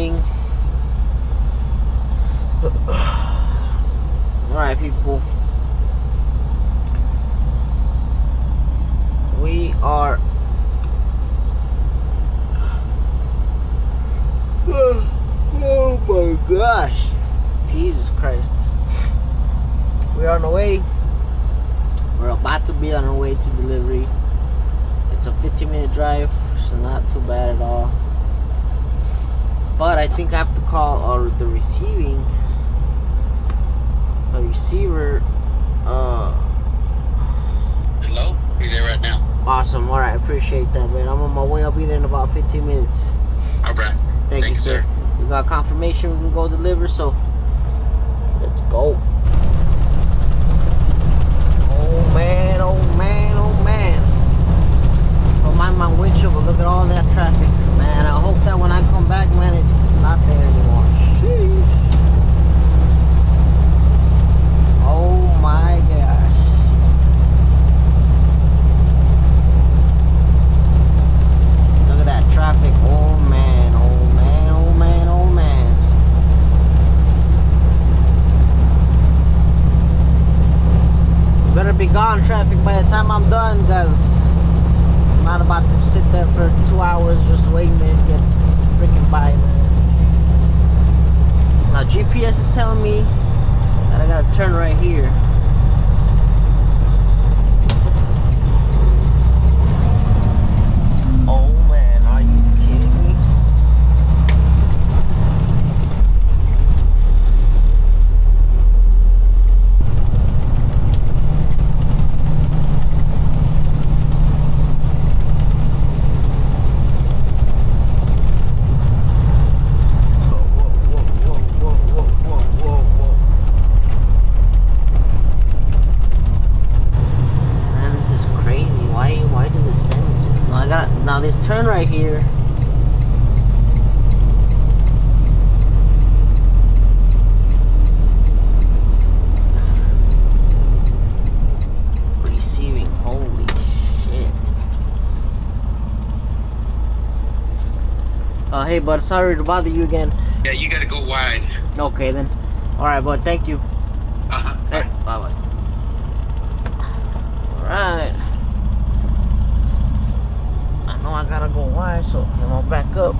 morning. Alright, people. We are oh my gosh. Jesus Christ. We're on the way. We're about to be on our way to delivery. It's a 15-minute drive, so not too bad at all. But I think I have to call the receiver. Hello? Are you there right now? Awesome. Alright, I appreciate that, man. I'm on my way. I'll be there in about 15 minutes. Alright. Thank you, sir. We got confirmation we can go deliver, so let's go. Oh man, oh man, oh man. Don't mind my windshield, but look at all that traffic. Man, I hope that when I come back, man, it's not there anymore. Sheesh. Oh my gosh. Look at that traffic. Oh man, oh man, oh man, oh man. You better be gone, traffic, by the time I'm done, guys. I'm not about to sit there for 2 hours just waiting there to get freaking by, man. Now GPS is telling me that I gotta turn right here. Oh man, are you kidding me? Now this turn right here, receiving, holy shit. Hey bud, sorry to bother you again. Yeah, you gotta go wide. Okay then. Alright bud, thank you. Hey, bye bye. Alright. I gotta go wide, so I'm gonna back up.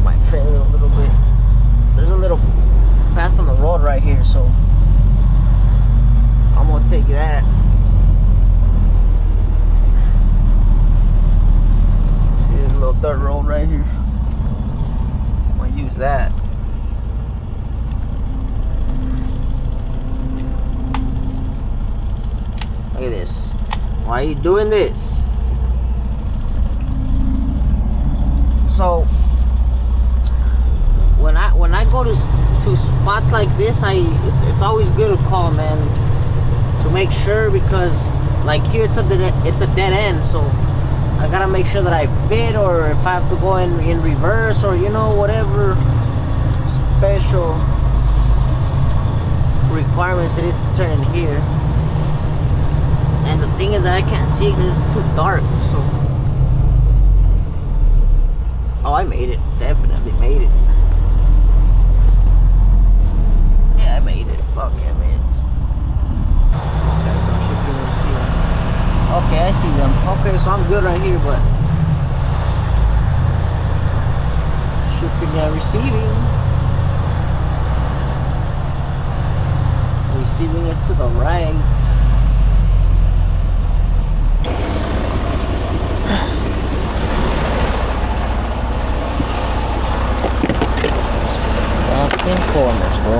My trailer a little bit. There's a little path on the road right here, so I'm gonna take that. See, there's a little dirt road right here. I'm gonna use that. Look at this. Why are you doing this? So when I go to spots like this, it's always good to call, man, to make sure, because like here it's a dead end, so I gotta make sure that I fit, or if I have to go in reverse, or you know, whatever special requirements it is to turn in here. And the thing is that I can't see because it's too dark, so. Oh, I made it. Definitely made it. Yeah, I made it. Fuck yeah, I made it. Okay, so shipping is here. Okay, I see them. Okay, so I'm good right here, but shipping and receiving. Receiving is to the right. Corners, bro.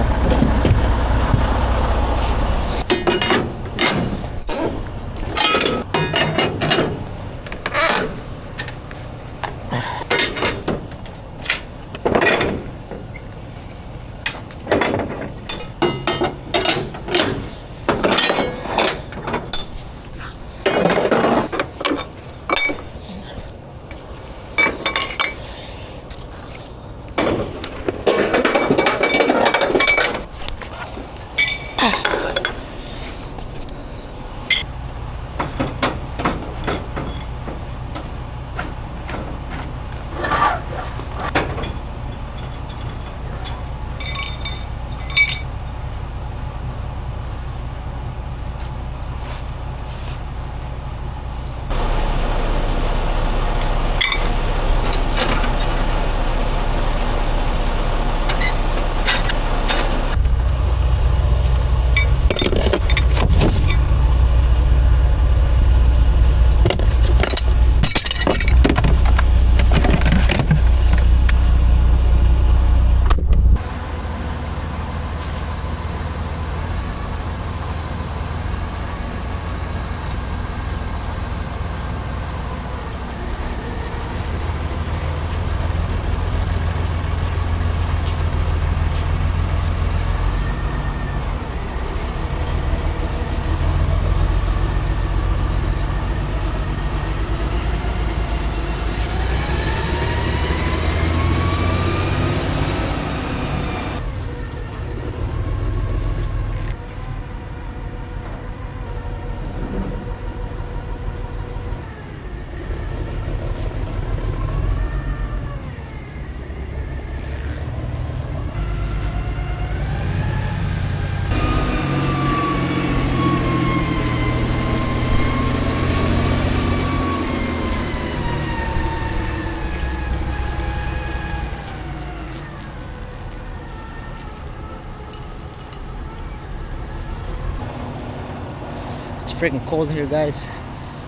freaking cold here, guys.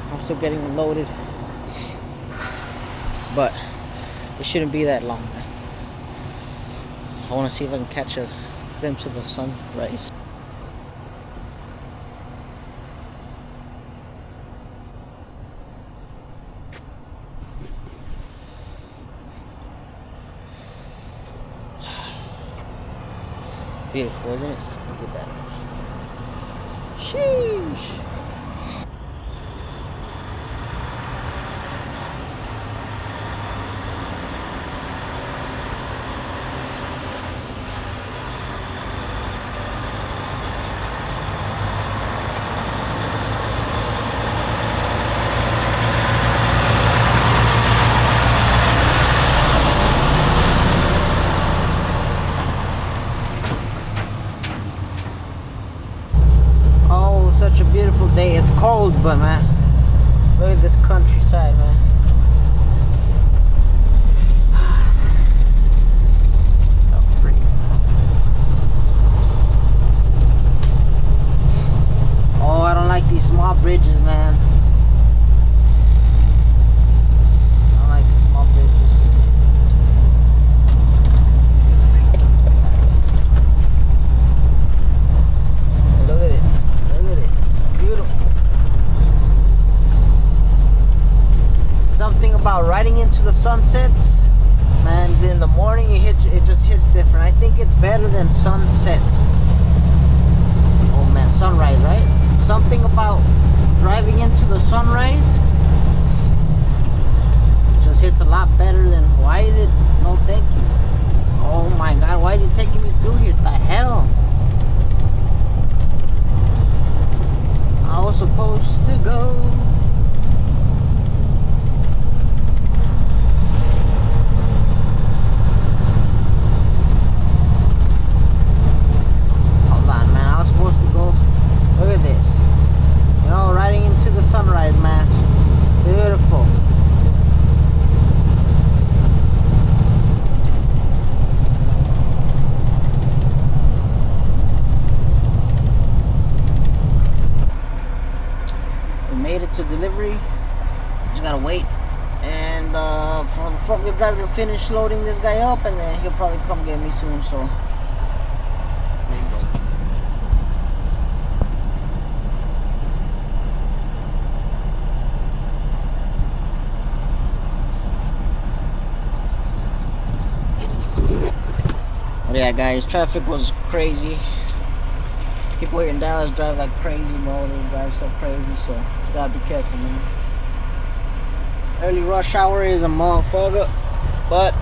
I'm still getting loaded, but it shouldn't be that long, man. I want to see if I can catch a glimpse of the sunrise. Beautiful, isn't it? Look at that. Sheesh. Oh, such a beautiful day. It's cold, but man, look at this countryside, man. So pretty. Oh, I don't like these small bridges, man. I don't like these small bridges. Look at it. Look at it. It's beautiful. Something about riding into the sunsets, man. In the morning it just hits different. I think it's better than sunsets. Oh man, sunrise, right? Something about driving into the sunrise just hits a lot better than. Why is it? No, thank you. Oh my God, why is it taking me through here? What the hell? I was supposed to go. Hold on, man. I was supposed to go. Look at this. You know, riding into the sunrise, man. Beautiful. Made it to delivery. Just gotta wait and for the forklift driver to finish loading this guy up, and then he'll probably come get me soon. So there you go. But yeah, guys, traffic was crazy. People here in Dallas drive like crazy, bro. They drive so crazy, so you gotta be careful, man. Early rush hour is a motherfucker, but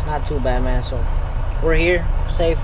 not too bad, man. So we're here, safe.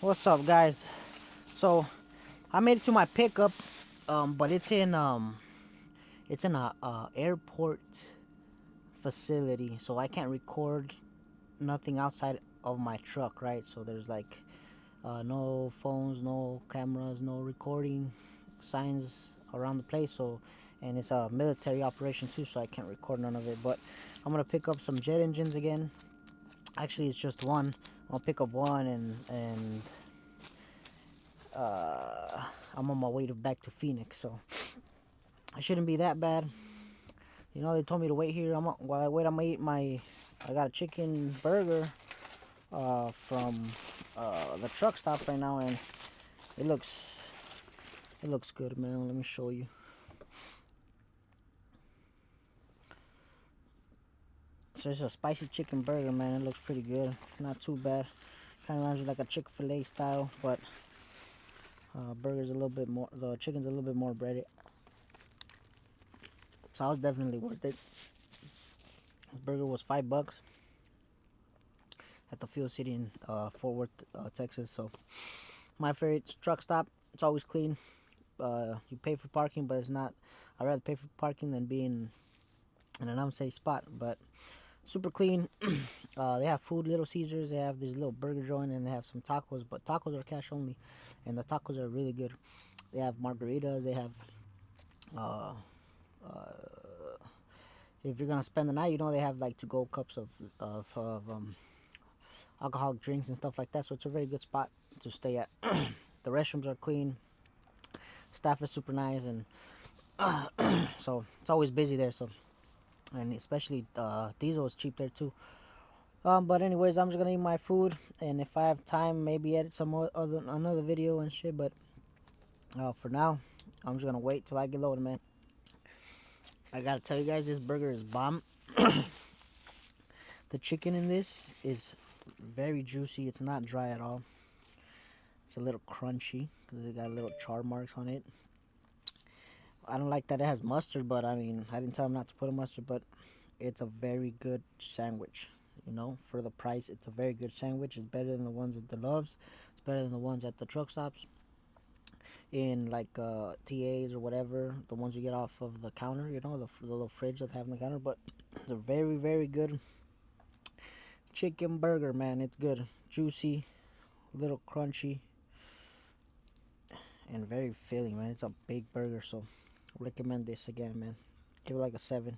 What's up, guys? So I made it to my pickup, but it's in a airport facility, so I can't record nothing outside of my truck, right? So there's like no phones, no cameras, no recording signs around the place. So and it's a military operation too, so I can't record none of it. But I'm gonna pick up some jet engines again. Actually, it's just one. I'll pick up one, and I'm on my way back to Phoenix, so it shouldn't be that bad. You know, they told me to wait here. While I wait, I'm gonna eat my. I got a chicken burger from the truck stop right now, and it looks good, man. Let me show you. So it's a spicy chicken burger, man. It looks pretty good. Not too bad. Kind of reminds me like a Chick-fil-A style, but burger's a little bit more. The chicken's a little bit more breaded. So I was definitely worth it. This burger was $5 at the Fuel City in Fort Worth, Texas. So my favorite truck stop. It's always clean. You pay for parking, but it's not. I'd rather pay for parking than being in an unsafe spot. But super clean. They have food, Little Caesars. They have this little burger joint, and they have some tacos. But tacos are cash only, and the tacos are really good. They have margaritas. They have if you're gonna spend the night, you know, they have like to-go cups of alcoholic drinks and stuff like that. So it's a very good spot to stay at. The restrooms are clean. Staff is super nice, and so it's always busy there. So, and especially diesel is cheap there too. But anyways, I'm just gonna eat my food, and if I have time, maybe edit some another video and shit. But for now, I'm just gonna wait till I get loaded, man. I gotta tell you guys, this burger is bomb. The chicken in this is very juicy. It's not dry at all. It's a little crunchy because it got little char marks on it. I don't like that it has mustard, but I mean, I didn't tell them not to put a mustard, but it's a very good sandwich. You know, for the price, it's a very good sandwich. It's better than the ones at the Loves. It's better than the ones at the truck stops. In like TAs or whatever, the ones you get off of the counter, you know, the little fridge that they have on the counter. But it's a very, very good chicken burger, man. It's good, juicy, a little crunchy, and very filling, man. It's a big burger, so recommend this again, man. Give it like a 7,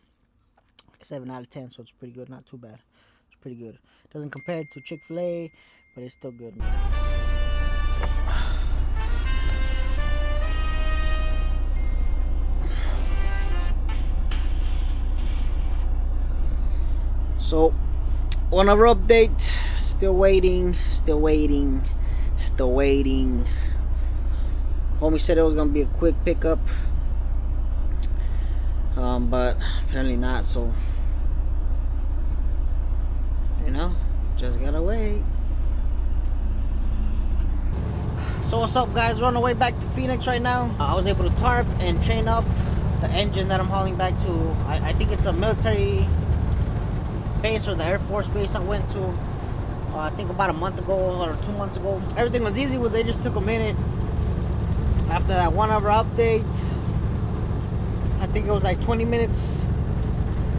like a 7 out of 10. So it's pretty good, not too bad. It's pretty good. Doesn't compare to Chick-fil-A, but it's still good, man. So, one other update. Still waiting. Homie said it was gonna be a quick pickup, but apparently not. So, you know, just gotta wait. So what's up, guys? We're on the way back to Phoenix right now. I was able to tarp and chain up the engine that I'm hauling back to. I think it's a military base or the Air Force base I went to. I think about a month ago or 2 months ago. Everything was easy. They just took a minute. After that 1 hour update, I think it was like 20 minutes.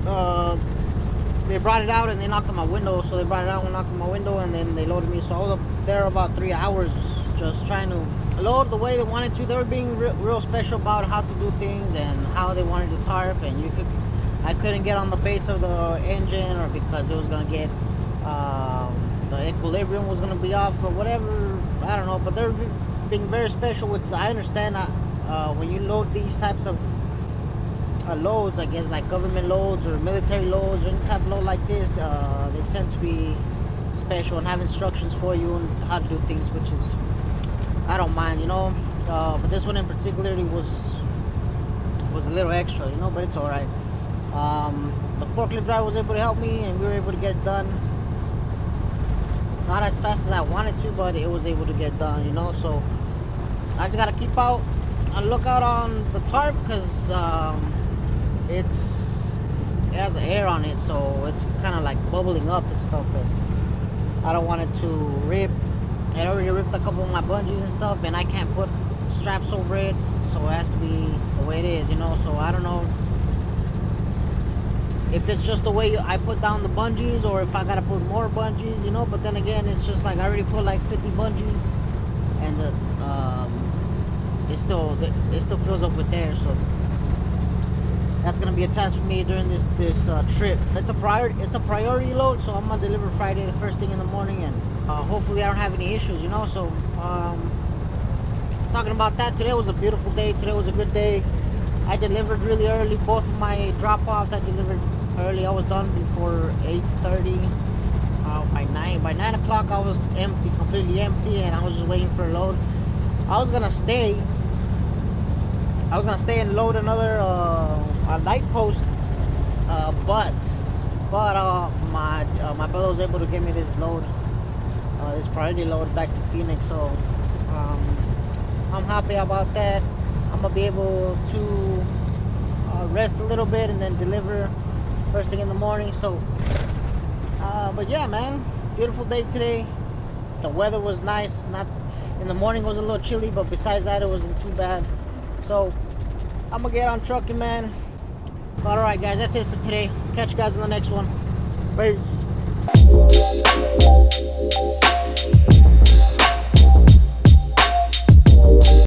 They brought it out and they knocked on my window. So they brought it out and knocked on my window, and then they loaded me. So I was up there about 3 hours just trying to load the way they wanted to. They were being real special about how to do things and how they wanted to tarp. And I couldn't get on the base of the engine, or because it was gonna get the equilibrium was gonna be off or whatever. I don't know, but they're being very special. Which I understand. When you load these types of loads, I guess like government loads or military loads or any type of load like this, they tend to be special and have instructions for you on how to do things, which is, I don't mind, you know. But this one in particular was a little extra, you know, but it's all right. The forklift driver was able to help me, and we were able to get it done. Not as fast as I wanted to, but it was able to get done, you know. So I just gotta keep out on lookout on the tarp, because it has air on it, so it's kind of like bubbling up and stuff. And I don't want it to rip. It already ripped a couple of my bungees and stuff, and I can't put straps over it, so it has to be the way it is, you know. So I don't know if it's just the way I put down the bungees, or if I gotta put more bungees, you know. But then again, it's just like I already put like 50 bungees, and it still fills up with air. So That's gonna be a task for me during this trip. It's a priority load, so I'm gonna deliver Friday the first thing in the morning, and hopefully I don't have any issues, you know. So talking about that, today was a beautiful day. Today was a good day. I delivered really early. Both of my drop-offs I delivered early. I was done before 8:30. By 9 o'clock I was empty, completely empty, and I was just waiting for a load. I was gonna stay and load another a light post, but my brother was able to get me this load, this priority load back to Phoenix. So I'm happy about that. I'm gonna be able to rest a little bit and then deliver first thing in the morning. So but yeah, man, beautiful day today. The weather was nice. Not in the morning, it was a little chilly, but besides that, it wasn't too bad. So I'm gonna get on trucking, man. All right, guys, that's it for today. Catch you guys in the next one. Peace.